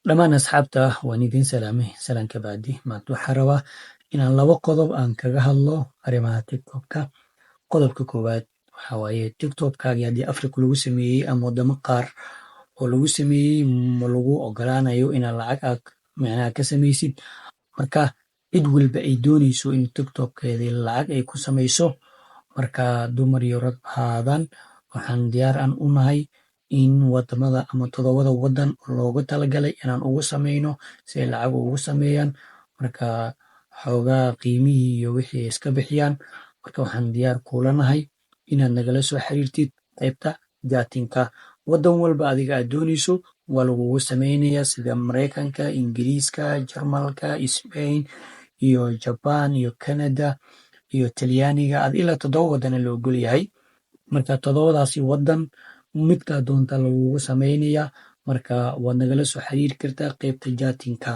Dhammaan asxaabta waan idin salaamay salaan ka bacdi maanta waxaan rabaa inaan laba qodob aan kaga hadlo arrimaha TikTok-ka. Qodobka koowaad waxaa waaye TikTok-kaagii haddii Afrika lagu sameeyey ama wadamo qaar oo lagu sameeyey ma lagu ogolaanayo inaad lacag ka samaysid. Marka cid walba ay doonayso in TikTok-keedii lacag ay ku samayso. Marka dumar iyo rag ahaadaan waxaan diyaar u nahay in wadamada ama 7 wadan loogu talagalay inaan ugu sameyno si ay lacag ugu sameeyaan. Marka xoogaa qiimihii iyo wixii ay iska bixiyaan. Marka waxaan diyaar kuula nahay inaad nagala soo xiriirtid qaybta jaatinka. Wadan walba adiga aad doonayso waa lagugu sameynayaa sida Mareykanka, Ingiriiska, Jarmalka, Spain iyo Japan iyo Canada iyo Talyaaniga ilaa 7 wadan la ogol yahay. Marka 7daasi wadan midka doonta lagugu sameynayaa. Marka waad nagala soo xiriiri kartaa qaybta jaatinka.